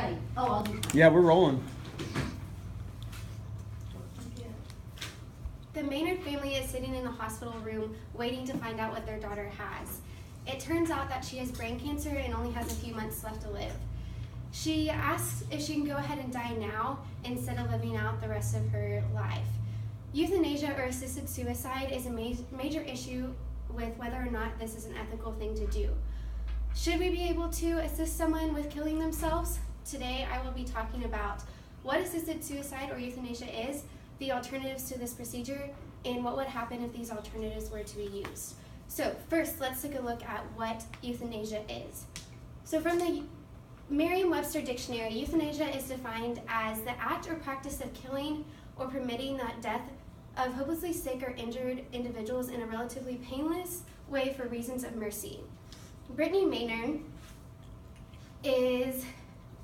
ready. Oh, I'll do that. Yeah, we're rolling. The Maynard family is sitting in the hospital room waiting to find out what their daughter has. It turns out that she has brain cancer and only has a few months left to live. She asks if she can go ahead and die now instead of living out the rest of her life. Euthanasia or assisted suicide is a major issue with whether or not this is an ethical thing to do. Should we be able to assist someone with killing themselves? Today I will be talking about what assisted suicide or euthanasia is, the alternatives to this procedure, and what would happen if these alternatives were to be used. So first, let's take a look at what euthanasia is. So from the Merriam-Webster Dictionary, euthanasia is defined as the act or practice of killing or permitting the death of hopelessly sick or injured individuals in a relatively painless way for reasons of mercy. Brittany Maynard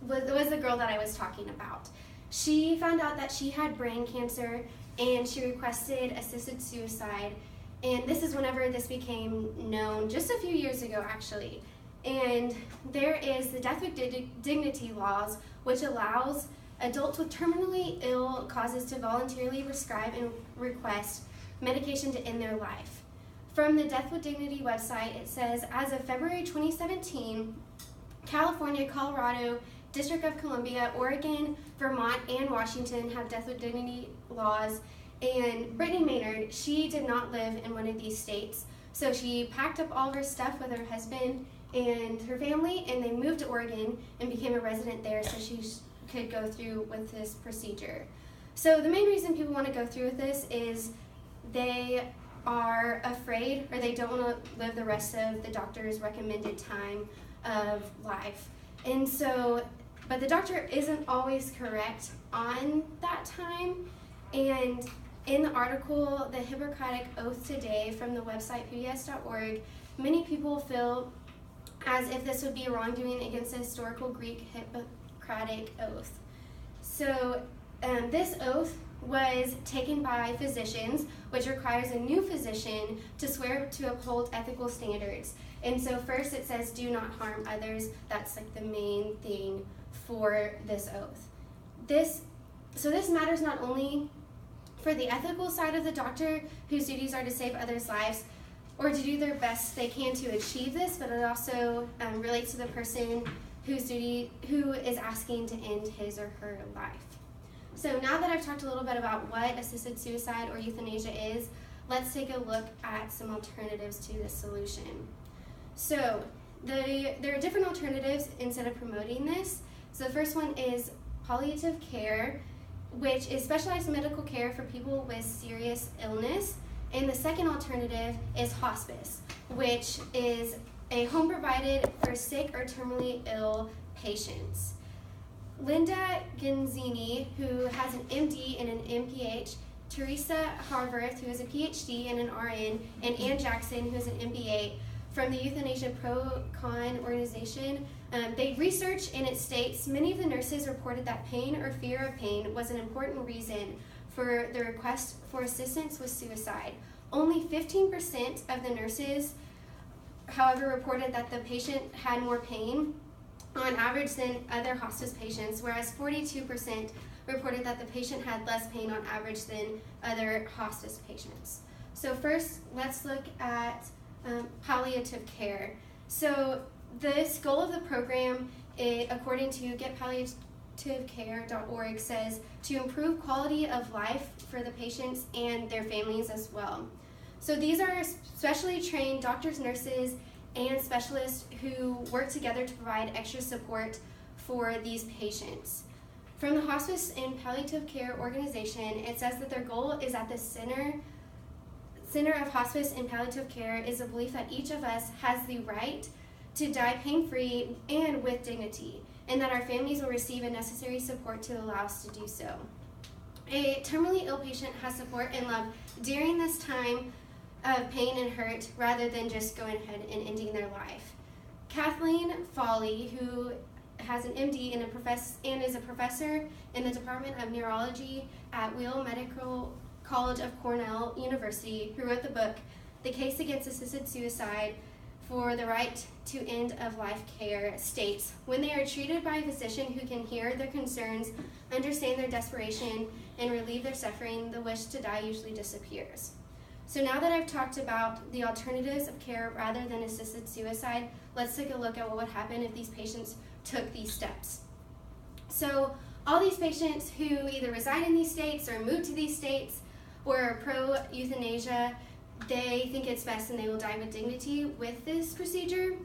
was the girl that I was talking about. She found out that she had brain cancer and she requested assisted suicide. And this is whenever this became known, just a few years ago actually. And there is the death with dignity laws, which allows adults with terminally ill causes to voluntarily prescribe and request medication to end their life. From the Death with Dignity website, it says, as of February 2017, California, Colorado, District of Columbia, Oregon, Vermont, and Washington have death with dignity laws. And Brittany Maynard, she did not live in one of these states. So she packed up all of her stuff with her husband and her family, and they moved to Oregon and became a resident there so she could go through with this procedure. So the main reason people want to go through with this is they are afraid or they don't want to live the rest of the doctor's recommended time of life. And so, but the doctor isn't always correct on that time. And in the article, The Hippocratic Oath Today from the website pbs.org, many people feel as if this would be a wrongdoing against the historical Greek Hippocratic Oath. So this oath was taken by physicians, which requires a new physician to swear to uphold ethical standards. And so first it says, do not harm others. That's like the main thing for this oath. This matters not only for the ethical side of the doctor, whose duties are to save others' lives, or to do their best they can to achieve this, but it also relates to the person who is asking to end his or her life. So now that I've talked a little bit about what assisted suicide or euthanasia is, let's take a look at some alternatives to this solution. So there are different alternatives instead of promoting this. So the first one is palliative care, which is specialized medical care for people with serious illness. And the second alternative is hospice, which is a home provided for sick or terminally ill patients. Linda Genzini, who has an MD and an MPH, Teresa Harworth, who has a PhD and an RN, and Ann Jackson, who has an MBA from the Euthanasia Pro-Con organization. They researched and it states many of the nurses reported that pain or fear of pain was an important reason for the request for assistance with suicide. Only 15% of the nurses, however, reported that the patient had more pain on average than other hospice patients, whereas 42% reported that the patient had less pain on average than other hospice patients. So first, let's look at palliative care. So this goal of the program, according to getpalliativecare.org, says to improve quality of life for the patients and their families as well. So these are specially trained doctors, nurses, and specialists who work together to provide extra support for these patients. From the Hospice and Palliative Care Organization, it says that their goal is at the center of hospice and palliative care is a belief that each of us has the right to die pain-free and with dignity, and that our families will receive the necessary support to allow us to do so. A terminally ill patient has support and love during this time of pain and hurt rather than just going ahead and ending their life. Kathleen Foley, who has an MD and is a professor in the Department of Neurology at Weill Medical College of Cornell University, who wrote the book, The Case Against Assisted Suicide, for the right to end-of-life care states, when they are treated by a physician who can hear their concerns, understand their desperation, and relieve their suffering, the wish to die usually disappears. So now that I've talked about the alternatives of care rather than assisted suicide, let's take a look at what would happen if these patients took these steps. So all these patients who either reside in these states or move to these states or are pro-euthanasia, they think it's best and they will die with dignity with this procedure.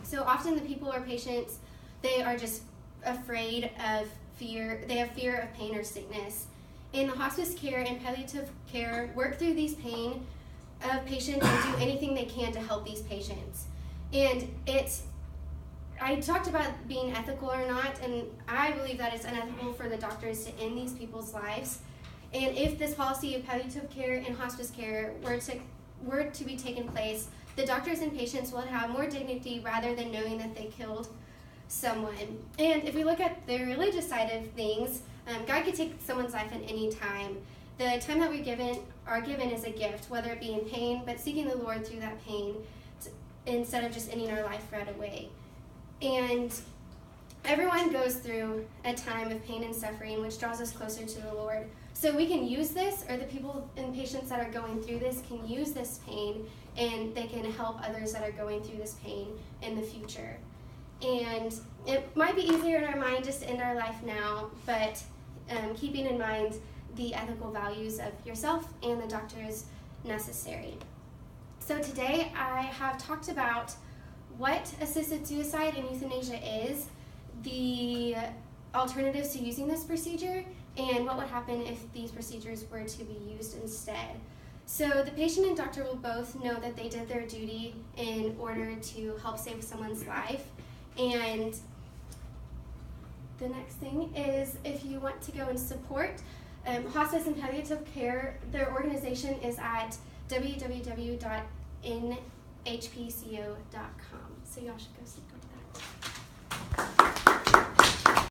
So often the people or patients, they are just afraid of fear, they have fear of pain or sickness. And the hospice care and palliative care work through these pain of patients and do anything they can to help these patients. And I talked about being ethical or not, and I believe that it's unethical for the doctors to end these people's lives. And if this policy of palliative care and hospice care were to be taken place, the doctors and patients will have more dignity rather than knowing that they killed someone. And if we look at the religious side of things, God could take someone's life at any time. The time that are given is a gift, whether it be in pain, but seeking the Lord through that pain instead of just ending our life right away. And everyone goes through a time of pain and suffering, which draws us closer to the Lord. So we can use this, or the people and patients that are going through this can use this pain, and they can help others that are going through this pain in the future. And it might be easier in our mind just to end our life now, but keeping in mind the ethical values of yourself and the doctors necessary. So today I have talked about what assisted suicide and euthanasia is, the alternatives to using this procedure, and what would happen if these procedures were to be used instead. So the patient and doctor will both know that they did their duty in order to help save someone's life. And the next thing is, if you want to go and support hospice and palliative care, their organization is at www.nhpco.com. So y'all should go to that.